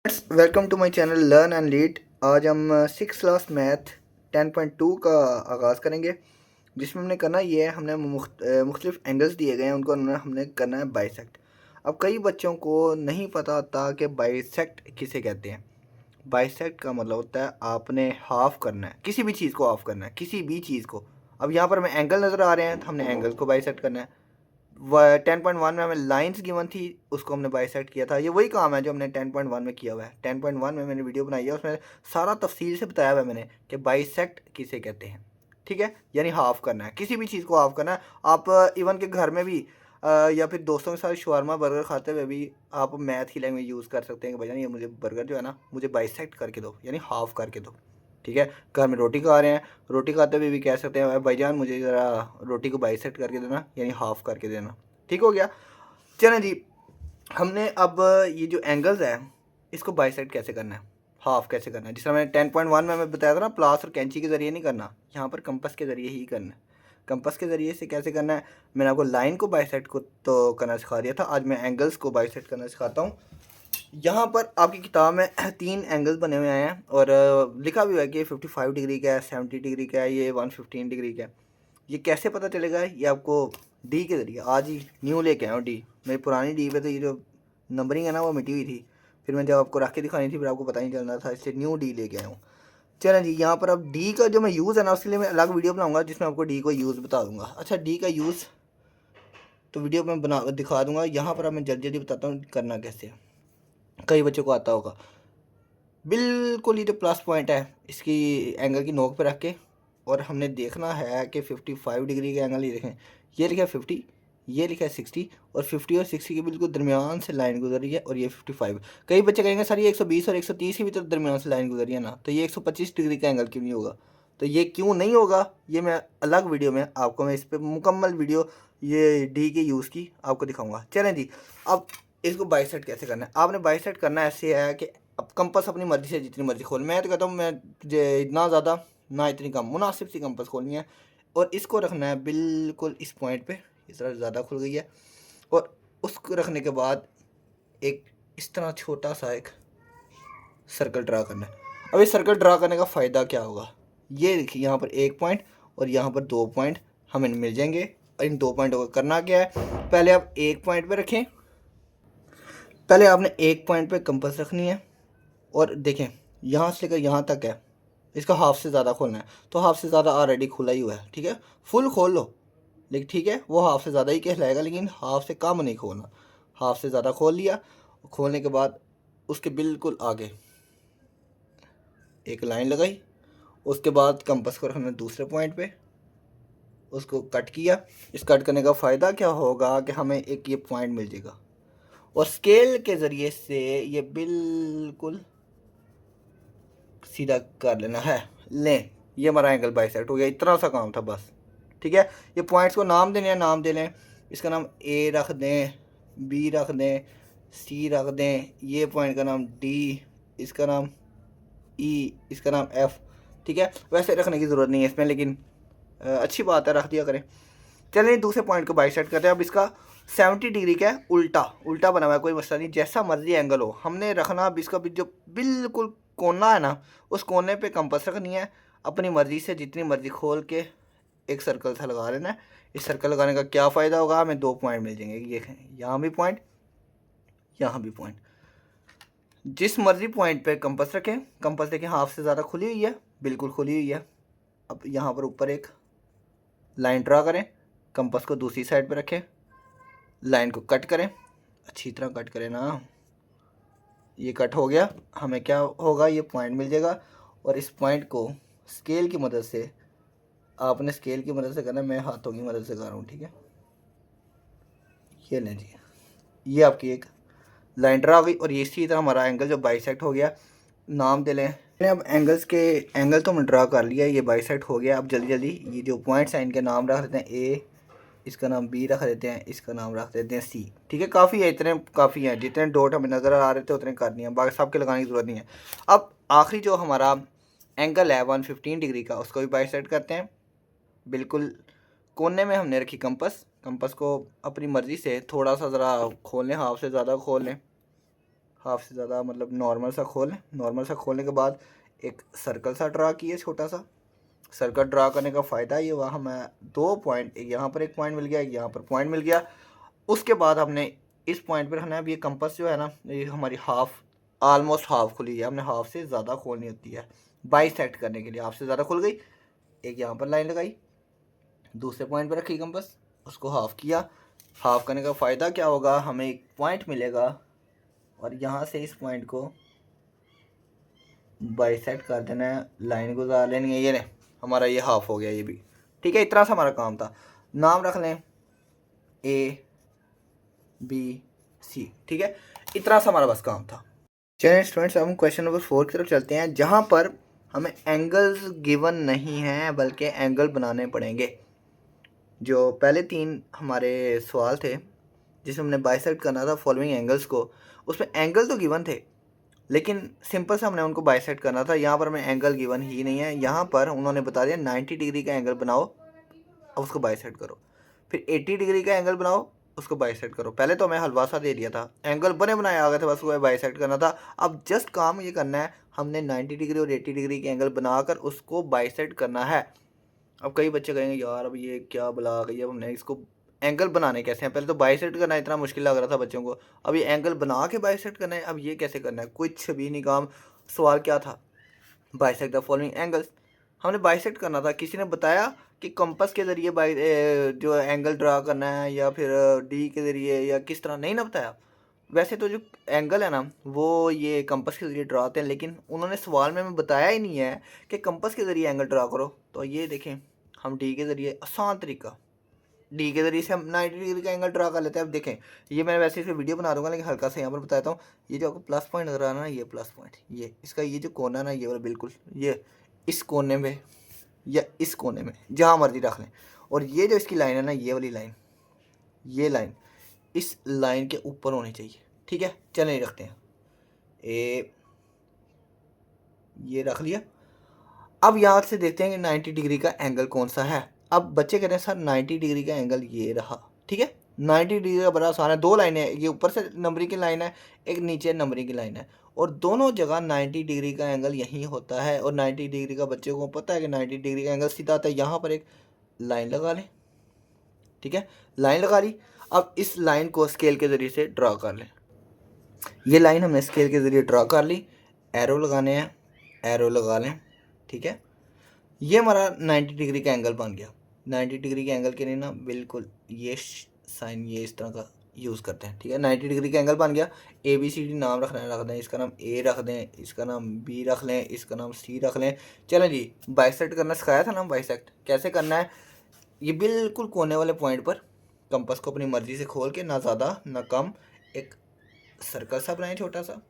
Welcome to my channel learn and lead. आज हम 6 class math 10.2 का आगाज़ करेंगे, जिसमें हमने करना ये है, हमने मुख्तलिफ एंगल्स दिए गए हैं, उनको हमने करना है बाइसेक्ट। अब कई बच्चों को नहीं पता होता कि बाइसेक्ट किसे कहते हैं। बाइसेक्ट का मतलब होता है आपने हाफ करना है, किसी भी चीज़ को हाफ करना है, किसी भी चीज़ को। अब यहाँ पर हमें एंगल नज़र आ रहे हैं तो हमने एंगल को बाइसेक्ट करना है। 10.1 में हमें लाइंस गिवन थी, उसको हमने बाइसेक्ट किया था। ये वही काम है जो हमने 10.1 में किया हुआ है। 10.1 में मैंने वीडियो बनाई है, उसमें सारा तफसील से बताया हुआ है मैंने कि बाइसेक्ट किसे कहते हैं। ठीक है, यानी हाफ करना है, किसी भी चीज़ को हाफ करना है। आप इवन के घर में भी या फिर दोस्तों के साथ शवारमा बर्गर खाते हुए भी आप मैथ की लैंग्वेज यूज़ कर सकते हैं कि भाई ये मुझे बर्गर जो है ना, मुझे बाइसेक्ट करके दो, यानी हाफ करके दो। ठीक है, घर में रोटी खा रहे हैं, रोटी खाते हुए भी कह सकते हैं भाईजान मुझे ज़रा रोटी को बाइसेक्ट करके देना, यानी हाफ करके देना। ठीक हो गया। चलें जी, हमने अब ये जो एंगल्स है इसको बाइसेक्ट कैसे करना है, हाफ कैसे करना है। जिस तरह मैंने 10.1 में मैं बताया था ना, प्लास और कैंची के ज़रिए नहीं करना, यहाँ पर कंपस के ज़रिए ही करना है। कंपस के ज़रिए से कैसे करना है, मैंने आपको लाइन को बाइसेक्ट को तो करना सिखा दिया था, आज मैं एंगल्स को बाइसेक्ट करना सिखाता हूँ। यहाँ पर आपकी किताब में 3 एंगल्स बने हुए हैं और लिखा भी हुआ है कि 55 डिग्री का है, 70 डिग्री का है, ये 115 डिग्री का है। ये कैसे पता चलेगा, ये आपको डी के ज़रिए आज ही न्यू लेके आया हूँ। डी मेरी पुरानी डी पे तो ये जो नंबरिंग है ना वो मिटी हुई थी, फिर मैं जब आपको रख के दिखानी थी फिर आपको पता नहीं चल रहा था, इससे न्यू डी लेके आया हूँ। चलें जी, यहाँ पर अब डी का जो मैं यूज़ है ना उसके लिए मैं अलग वीडियो बनाऊँगा जिसमें आपको डी को यूज़ बता दूँगा। अच्छा, डी का यूज़ तो वीडियो में बना दिखा दूँगा। यहाँ पर अब मैं जल्दी जल्दी बताता हूँ करना कैसे है, कई बच्चों को आता होगा। बिल्कुल ये जो प्लस पॉइंट है इसकी एंगल की नोक पे रख के, और हमने देखना है कि 55 डिग्री का एंगल, ये देखें, ये लिखा है 50, ये लिखा है 60, और 50 और 60 के बिल्कुल दरमियान से लाइन गुजर रही है, और ये 55। कई बच्चे कहेंगे सर ये 120 और 130 की भी तो दरमियान से लाइन गुजर रही है ना, तो ये 125 डिग्री का एंगल क्यों नहीं होगा। तो ये क्यों नहीं होगा ये मैं अलग वीडियो में आपको, मैं इस पर मुकम्मल वीडियो ये डी के यूज़ की आपको दिखाऊँगा। चलें जी, अब इसको बाइसेक्ट कैसे करना है। आपने बाइसेक्ट करना ऐसे है कि अब कंपस अपनी मर्ज़ी से जितनी मर्ज़ी खोल, मैं तो कहता हूँ मैं ना ज़्यादा ना इतनी कम, मुनासिब सी कंपस खोलनी है, और इसको रखना है बिल्कुल इस पॉइंट पे। इस तरह ज़्यादा खुल गई है, और उसको रखने के बाद एक इस तरह छोटा सा एक सर्कल ड्रा करना है। अब इस सर्कल ड्रा करने का फ़ायदा क्या होगा, ये देखिए यहाँ पर एक पॉइंट और यहाँ पर 2 पॉइंट हमें मिल जाएंगे। और इन 2 पॉइंटों को करना क्या है, पहले आप एक पॉइंट पे रखें, पहले आपने एक पॉइंट पे कंपस रखनी है, और देखें यहाँ से लेकर यहाँ तक है, इसका हाफ से ज़्यादा खोलना है, तो हाफ से ज़्यादा ऑलरेडी खुला ही हुआ है। ठीक है, फुल खोल लो, लेकिन ठीक है वो हाफ से ज़्यादा ही कहलाएगा, लेकिन हाफ से कम नहीं खोलना। हाफ से ज़्यादा खोल लिया, खोलने के बाद उसके बिल्कुल आगे एक लाइन लगाई, उसके बाद कंपस को रखना दूसरे पॉइंट पे, उसको कट किया। इस कट करने का फ़ायदा क्या होगा कि हमें एक ये पॉइंट मिल जाएगा, और स्केल के ज़रिए से ये बिल्कुल सीधा कर लेना है। लें, ये हमारा एंगल बाइसेक्ट हो गया, इतना सा काम था बस। ठीक है, ये पॉइंट्स को नाम देने हैं, नाम दे लें, इसका नाम ए रख दें, बी रख दें, सी रख दें, ये पॉइंट का नाम डी, इसका नाम ई, इसका नाम एफ। ठीक है, वैसे रखने की ज़रूरत नहीं है इसमें, लेकिन अच्छी बात है, रख दिया करें। चलिए दूसरे पॉइंट को बाइसेक्ट करते हैं। अब इसका 70 डिग्री का है, उल्टा उल्टा बना हुआ है, कोई मसला नहीं, जैसा मर्जी एंगल हो हमने रखना। अब इसका भी जो बिल्कुल कोना है ना, उस कोने पे कंपास रखनी है, अपनी मर्ज़ी से जितनी मर्ज़ी खोल के एक सर्कल सा लगा लेना है। इस सर्कल लगाने का क्या फ़ायदा होगा, हमें 2 पॉइंट मिल जाएंगे, ये यहाँ भी पॉइंट, यहाँ भी पॉइंट। जिस मर्ज़ी पॉइंट पे कंपास रखें, कंपास देखें हाफ से ज़्यादा खुली हुई है, बिल्कुल खुली हुई है। अब यहाँ पर ऊपर एक लाइन ड्रा करें, कंपास को दूसरी साइड पे रखें, लाइन को कट करें, अच्छी तरह कट करें ना। ये कट हो गया, हमें क्या होगा, ये पॉइंट मिल जाएगा, और इस पॉइंट को स्केल की मदद से, आपने स्केल की मदद से करना है, मैं हाथों की मदद से कर रहा हूँ। ठीक है, ये लें जी, ये आपकी एक लाइन ड्रा हो गई, और ये इसी तरह हमारा एंगल जो बाइसेक्ट हो गया। नाम दे लें, अब एंगल्स के एंगल तो हमने ड्रा कर लिया, ये बाइसेक्ट हो गया। अब जल्दी जल्दी ये जो पॉइंट्स हैं इनके नाम रख देते हैं, ए, इसका नाम बी रख देते हैं, इसका नाम रख देते हैं सी। ठीक है, काफ़ी है, इतने काफ़ी हैं, जितने डॉट हमें नज़र आ रहे थे उतने करनी है, बाकी सब के लगाने की ज़रूरत नहीं है। अब आखिरी जो हमारा एंगल है 115 डिग्री का, उसको भी बाइसेक्ट करते हैं। बिल्कुल कोने में हमने रखी कंपस, कंपस को अपनी मर्ज़ी से थोड़ा सा ज़रा खोल लें, हाफ से ज़्यादा खोल लें, हाफ से ज़्यादा मतलब नॉर्मल सा खोलें। नॉर्मल सा खोलने के बाद एक सर्कल सा ड्रा किए, छोटा सा सर्कल ड्रा करने का फ़ायदा ये हुआ हमें 2 पॉइंट, यहाँ पर एक पॉइंट मिल गया, यहाँ पर पॉइंट मिल गया। उसके बाद हमने इस पॉइंट पर हमने अब ये कंपास जो है ना, ये हमारी हाफ ऑलमोस्ट हाफ खुली है, हमने हाफ से ज़्यादा खोलनी होती है बाइसेक्ट करने के लिए। हाफ से ज़्यादा खुल गई, एक यहाँ पर लाइन लगाई, दूसरे पॉइंट पर रखी कंपास, उसको हाफ किया। हाफ करने का फ़ायदा क्या होगा, हमें एक पॉइंट मिलेगा और यहाँ से इस पॉइंट को बाइसेक्ट कर देना है, लाइन गुजार लेनी है। ये नहीं, हमारा ये हाफ हो गया ये भी। ठीक है, इतना सा हमारा काम था। नाम रख लें ABC। ठीक है, इतना सा हमारा बस काम था। चलिए स्टूडेंट्स, हम क्वेश्चन नंबर 4 की तरफ चलते हैं, जहाँ पर हमें एंगल्स गिवन नहीं हैं बल्कि एंगल बनाने पड़ेंगे। जो पहले 3 हमारे सवाल थे जिसमें हमने बाइसेक्ट करना था फॉलोइंग एंगल्स को, उसमें एंगल तो गिवन थे लेकिन सिंपल से हमने उनको बाइसेक्ट करना था। यहाँ पर हमें एंगल गिवन ही नहीं है। यहाँ पर उन्होंने बता दिया 90 डिग्री का एंगल बनाओ, अब उसको बाइसेक्ट करो। फिर 80 डिग्री का एंगल बनाओ, उसको बाइसेक्ट करो। पहले तो हमें हलवा सा दे दिया था, एंगल बने बनाए आ गए थे, बस वो बाइसेक्ट करना था। अब जस्ट काम ये करना है, हमने 90 डिग्री और 80 डिग्री के एंगल बनाकर उसको बाइसेक्ट करना है। अब कई बच्चे कहेंगे यार अब ये क्या बुला गई, अब हमने इसको एंगल बनाने कैसे हैं, पहले तो बाइसेक्ट करना इतना मुश्किल लग रहा था बच्चों को, अब ये एंगल बना के बाइसेक्ट करना है, अब ये कैसे करना है, कुछ भी नहीं काम। सवाल क्या था, बाइसेक्ट द फॉलोइंग एंगल्स, हमने बाइसेक्ट करना था। किसी ने बताया कि कंपास के ज़रिए जो एंगल ड्रा करना है या फिर डी के ज़रिए या किस तरह, नहीं ना बताया। वैसे तो जो एंगल है ना वो ये कंपास के ज़रिए ड्रा होते हैं, लेकिन उन्होंने सवाल में हमें बताया ही नहीं है कि कंपास के ज़रिए एंगल ड्रा करो। तो ये देखें, हम डी के ज़रिए, आसान तरीका, डी के ज़रिए से हम 90 डिग्री का एंगल ड्रा कर लेते हैं। अब देखें, ये मैं वैसे इसे वीडियो बना दूंगा लेकिन हल्का सा यहाँ पर बताता हूँ। ये जो आपको प्लस पॉइंट नजर आ रहा है ना, ये प्लस पॉइंट, ये इसका ये जो कोना है ना, ये वाला बिल्कुल ये इस कोने में या इस कोने में जहाँ मर्जी रख लें, और ये जो इसकी लाइन है ना, ये वाली लाइन, ये लाइन इस लाइन के ऊपर होनी चाहिए। ठीक है, चलें रखते हैं, ये रख लिया। अब यहाँ से देखते हैं कि 90 डिग्री का एंगल कौन सा है। अब बच्चे कहते हैं सर 90 डिग्री का एंगल ये रहा। ठीक है, 90 डिग्री का बड़ा आसान है, 2 लाइनें हैं, ये ऊपर से नंबरिंग की लाइन है, एक नीचे नंबरिंग की लाइन है, और दोनों जगह 90 डिग्री का एंगल यहीं होता है। और 90 डिग्री का बच्चे को पता है कि 90 डिग्री का एंगल सीधा आता है। यहाँ पर एक लाइन लगा लें। ठीक है, लाइन लगा ली। अब इस लाइन को स्केल के ज़रिए से ड्रा कर लें। ये लाइन हमने स्केल के ज़रिए ड्रा कर ली, एरो लगाने हैं, एरो लगा लें। ठीक है, ये हमारा 90 डिग्री का एंगल बन गया। 90 डिग्री के एंगल के लिए ना बिल्कुल ये साइन ये इस तरह का यूज़ करते हैं। ठीक है, 90 डिग्री का एंगल बन गया। ABCD नाम रखना है, रख दें, इसका नाम A रख दें, इसका नाम B रख लें, इसका नाम C रख लें। चलें जी, बाइसेक्ट करना सिखाया था ना, बाइसेक्ट कैसे करना है। ये बिल्कुल कोने वाले पॉइंट पर कंपास को अपनी मर्ज़ी से खोल के, ना ज़्यादा ना कम, एक सर्कल सा बनाएं छोटा सा।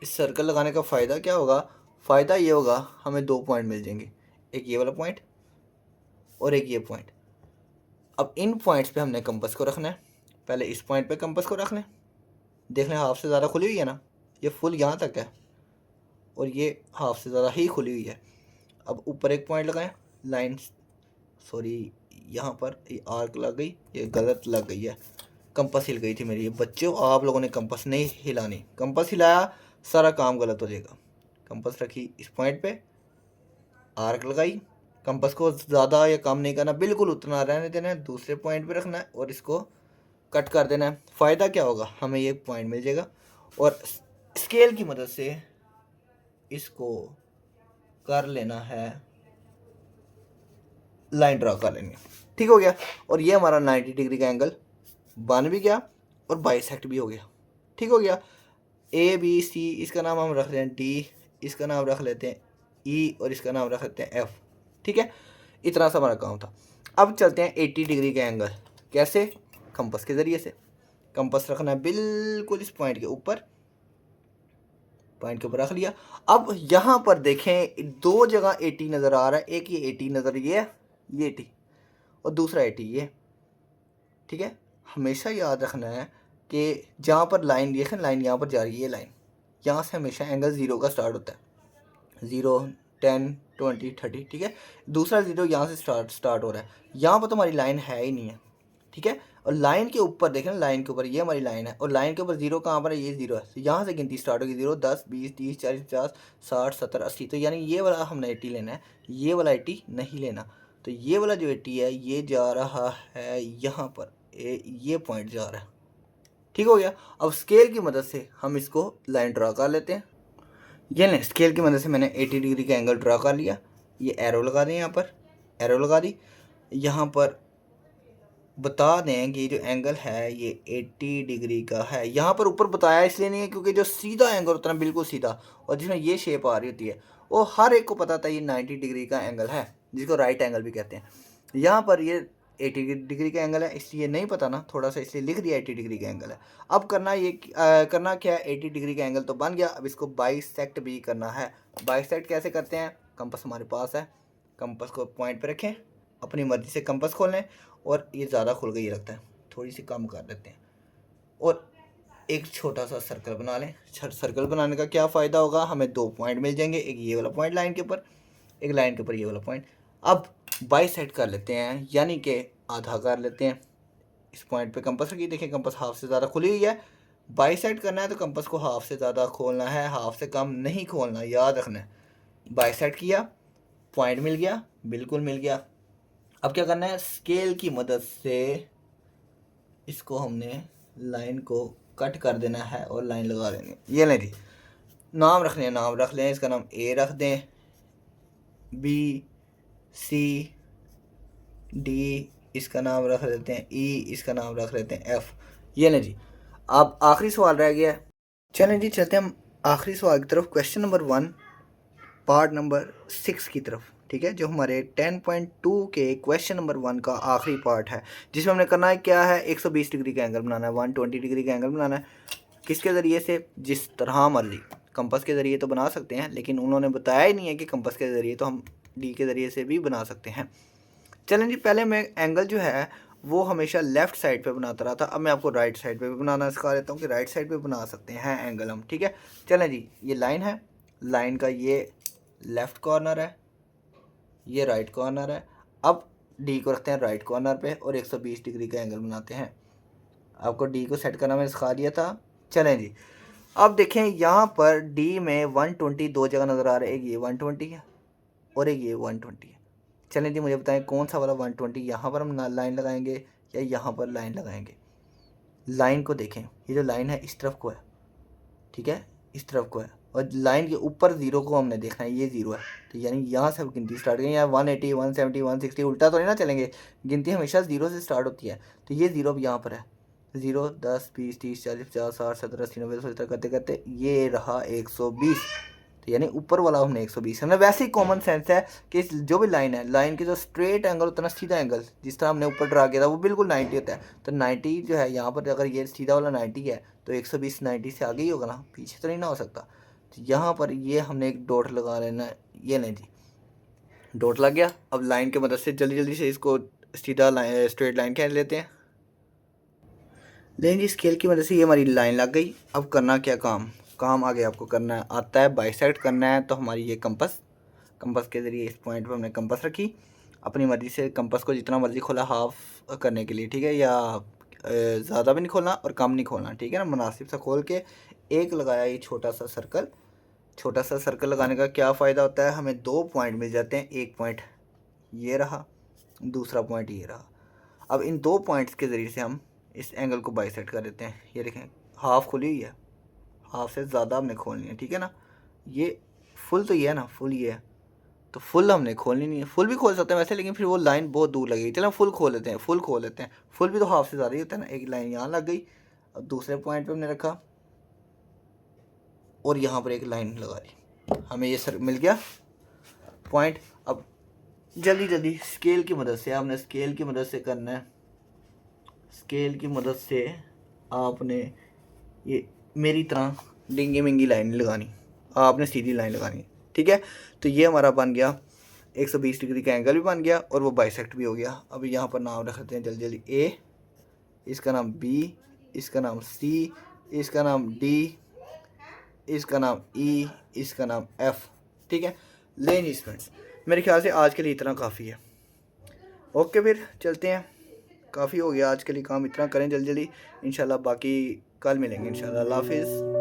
इस सर्कल लगाने का फ़ायदा क्या होगा, फ़ायदा ये होगा हमें 2 पॉइंट मिल जाएंगे, एक ये वाला पॉइंट और एक ये पॉइंट। अब इन पॉइंट्स पे हमने कंपास को रखना है। पहले इस पॉइंट पे कंपास को रख लें, देख लें हाफ से ज़्यादा खुली हुई है ना, ये फुल यहाँ तक है और ये हाफ से ज़्यादा ही खुली हुई है। अब ऊपर एक पॉइंट लगाएं, लाइन, सॉरी यहाँ पर ये आर्क लग गई, ये गलत लग गई है, कंपास हिल गई थी मेरी। बच्चों आप लोगों ने कंपास नहीं हिलानी, कंपास हिलाया सारा काम गलत हो जाएगा। कंपास रखी इस पॉइंट पे, आर्क लगाई, कंपास को ज़्यादा या कम नहीं करना, बिल्कुल उतना रहने देना है, दूसरे पॉइंट पे रखना है और इसको कट कर देना है। फ़ायदा क्या होगा, हमें ये पॉइंट मिल जाएगा और स्केल की मदद से इसको कर लेना है, लाइन ड्रा कर लेंगे। ठीक हो गया, और ये हमारा 90 डिग्री का एंगल बन भी गया और बाइसेक्ट भी हो गया। ठीक हो गया, ABC, इसका नाम हम रख लें D, इसका नाम रख लेते हैं E और इसका नाम रख लेते हैं F। ठीक है, इतना सा हमारा काम था। अब चलते हैं 80 डिग्री का एंगल, कैसे, कंपास के ज़रिए से। कंपास रखना है बिल्कुल इस पॉइंट के ऊपर, पॉइंट के ऊपर रख लिया। अब यहाँ पर देखें 2 जगह 80 नज़र आ रहा है, एक ये 80 नज़र, ये 80 और दूसरा 80 ये। ठीक है, हमेशा याद रखना है कि जहाँ पर लाइन देखें, लाइन यहाँ पर जा रही है, ये लाइन यहाँ से हमेशा एंगल 0 का स्टार्ट होता है, 0, 10, 20, 30। ठीक है, दूसरा 0 यहाँ से स्टार्ट हो रहा है, यहाँ पर तो हमारी लाइन है ही नहीं है। ठीक है, और लाइन के ऊपर देखें ना, लाइन के ऊपर ये हमारी लाइन है और लाइन के ऊपर जीरो कहाँ पर है, ये जीरो है। तो यहाँ से गिनती स्टार्ट होगी, 0 10 20 30 40 50 60 70 80। तो यानी ये वाला हमने 80 लेना है, ये वाला 80 नहीं लेना। तो ये वाला जो 80 है ये जा रहा है यहाँ पर, ये पॉइंट जा रहा है। ठीक हो गया। अब स्केल की मदद से हम इसको लाइन ड्रा कर लेते हैं। ये लें, स्केल की मदद से मैंने 80 डिग्री का एंगल ड्रा कर लिया। ये एरो लगा दें, यहाँ पर एरो लगा दी। यहाँ पर बता दें कि जो एंगल है ये 80 डिग्री का है। यहाँ पर ऊपर बताया इसलिए नहीं है क्योंकि जो सीधा एंगल होता है बिल्कुल सीधा, और जिसमें ये शेप आ रही होती है, वो हर एक को पता था ये 90 डिग्री का एंगल है, जिसको राइट एंगल भी कहते हैं। यहाँ पर ये 80 डिग्री का एंगल है, इसलिए नहीं पता ना, थोड़ा सा इसलिए लिख दिया 80 डिग्री का एंगल है। अब करना ये करना क्या है, 80 डिग्री का एंगल तो बन गया, अब इसको बाइसेक्ट भी करना है। बाइसेक्ट कैसे करते हैं, कंपास हमारे पास है, कंपास को पॉइंट पे रखें, अपनी मर्जी से कंपास खोल लें। और ये ज़्यादा खुल गई लगता है, थोड़ी सी कम कर देते हैं और एक छोटा सा सर्कल बना लें। सर्कल बनाने का क्या फ़ायदा होगा, हमें 2 पॉइंट मिल जाएंगे, एक ये वाला पॉइंट लाइन के ऊपर, एक लाइन के ऊपर ये वाला पॉइंट। अब बाइसेक्ट कर लेते हैं, यानी कि आधा कर लेते हैं। इस पॉइंट पे कंपास रखिए, देखिए कंपास हाफ से ज़्यादा खुली हुई है। बाइसेक्ट करना है तो कंपास को हाफ से ज़्यादा खोलना है, हाफ से कम नहीं खोलना, याद रखना है। बाइसेक्ट किया, पॉइंट मिल गया, बिल्कुल मिल गया। अब क्या करना है, स्केल की मदद से इसको हमने लाइन को कट कर देना है और लाइन लगा देंगे। ये लें जी, नाम रखने हैं, नाम रख लें, इसका नाम ए रख दें, बी सी डी इसका नाम रख देते हैं, ई इसका नाम रख लेते हैं, एफ। ये लें जी, अब आखिरी सवाल रह गया है। चलें जी, चलते हैं हम आखिरी सवाल की तरफ, क्वेश्चन नंबर 1 पार्ट नंबर 6 की तरफ। ठीक है, जो हमारे 10.2 के क्वेश्चन नंबर 1 का आखिरी पार्ट है, जिसमें हमने करना है क्या है, 120 डिग्री का एंगल बनाना है, 120 डिग्री का एंगल बनाना है। किसके ज़रिए से, जिस तरह मर्जी, कंपास के ज़रिए तो बना सकते हैं, लेकिन उन्होंने बताया ही नहीं है कि कंपास के ज़रिए, तो हम डी के ज़रिए से भी बना सकते हैं। चलें जी, पहले मैं एंगल जो है वो हमेशा लेफ़्ट साइड पे बनाता रहा था, अब मैं आपको राइट साइड पे भी बनाना सिखा देता हूँ कि राइट साइड पे बना सकते हैं एंगल हम। ठीक है, चलें जी, ये लाइन है, लाइन का ये लेफ़्ट कॉर्नर है, ये राइट कॉर्नर है। अब डी को रखते हैं राइट कॉर्नर पे और 120 डिग्री का एंगल बनाते हैं। आपको डी को सेट करना मैंने सिखा दिया था। चलें जी, अब देखें यहाँ पर डी में 120 दो जगह नज़र आ रहा है, एक ये 120 है और एक ये 120 है। चलें जी, मुझे बताएं कौन सा वाला 120, यहाँ पर हम लाइन लगाएंगे या यहाँ पर लाइन लगाएंगे। लाइन को देखें, ये जो लाइन है इस तरफ को है, ठीक है, इस तरफ को है, और लाइन के ऊपर जीरो को हमने देखना है, ये जीरो है। तो यानी यहाँ से गिनती स्टार्ट करें, या 180 170 160 उल्टा तो नहीं ना चलेंगे, गिनती हमेशा जीरो से स्टार्ट होती है। तो ये जीरो अब यहाँ पर है, 0 10 20 30 40 50 60 70 80 90 100 करते करते ये रहा 120। तो यानी ऊपर वाला हमने 120, हमने वैसे ही कॉमन सेंस है कि जो भी लाइन है, लाइन के जो स्ट्रेट एंगल होता है ना, सीधा एंगल जिस तरह हमने ऊपर ड्रा किया था वो बिल्कुल 90 होता है। तो 90 जो है यहाँ पर, अगर ये सीधा वाला 90 है तो 120 90 से आगे ही होगा ना, पीछे तो नहीं ना हो सकता। तो यहाँ पर ये हमने एक डॉट लगा लेना है, ये नहीं जी, डॉट लग गया। अब लाइन की मदद से जल्दी जल्दी से इसको सीधा लाइन, स्ट्रेट लाइन कह लेते हैं। लेकिन जी, स्केल की मदद से ये हमारी लाइन लग गई। अब करना क्या, काम आगे आपको करना है, आता है बाइसेक्ट करना है। तो हमारी ये कंपास के ज़रिए इस पॉइंट पे हमने कंपास रखी, अपनी मर्ज़ी से कंपास को जितना मर्ज़ी खोला हाफ करने के लिए, ठीक है, या ज़्यादा भी नहीं खोलना और कम नहीं खोलना, ठीक है ना, मुनासिब सा खोल के एक लगाया ये छोटा सा सर्कल। छोटा सा सर्कल लगाने का क्या फ़ायदा होता है, हमें 2 पॉइंट मिल जाते हैं, एक पॉइंट ये रहा, दूसरा पॉइंट ये रहा। अब इन 2 पॉइंट्स के ज़रिए से हम इस एंगल को बाइसेक्ट कर देते हैं। ये देखें, हाफ खुली हुई है, हाफ से ज़्यादा हमने खोलनी है, ठीक है ना। ये फुल तो ये है ना, फुल ये है, तो फुल हमने खोलनी नहीं है। फुल भी खोल सकते हैं वैसे, लेकिन फिर वो लाइन बहुत दूर लगेगी। चलो फुल खोल लेते हैं, फुल भी तो हाफ से ज़्यादा ही होता है ना। एक लाइन यहाँ लग गई, अब दूसरे पॉइंट पे हमने रखा और यहाँ पर एक लाइन लगा दी, हमें ये सर मिल गया पॉइंट। अब जल्दी जल्दी स्केल की मदद से, आपने स्केल की मदद से करना है। स्केल की मदद से आपने ये मेरी तरह डिंगी मिंगी लाइन लगानी, आपने सीधी लाइन लगानी, ठीक है। तो ये हमारा बन गया 120 डिग्री का एंगल भी बन गया और वो बाइसेक्ट भी हो गया। अभी यहाँ पर नाम रख देते हैं जल्दी जल्दी, ए, इसका नाम बी, इसका नाम सी, इसका नाम डी, इसका नाम ई, इसका नाम एफ, ठीक है। लेडीज फ्रेंड्स, मेरे ख्याल से आज के लिए इतना काफ़ी है। ओके, फिर चलते हैं। काफ़ी हो गया आज के लिए काम, इतना करें जल्दी जल्दी। इंशाल्लाह बाकी कल मिलेंगे इंशाल्लाह। अल्लाह हाफिज़।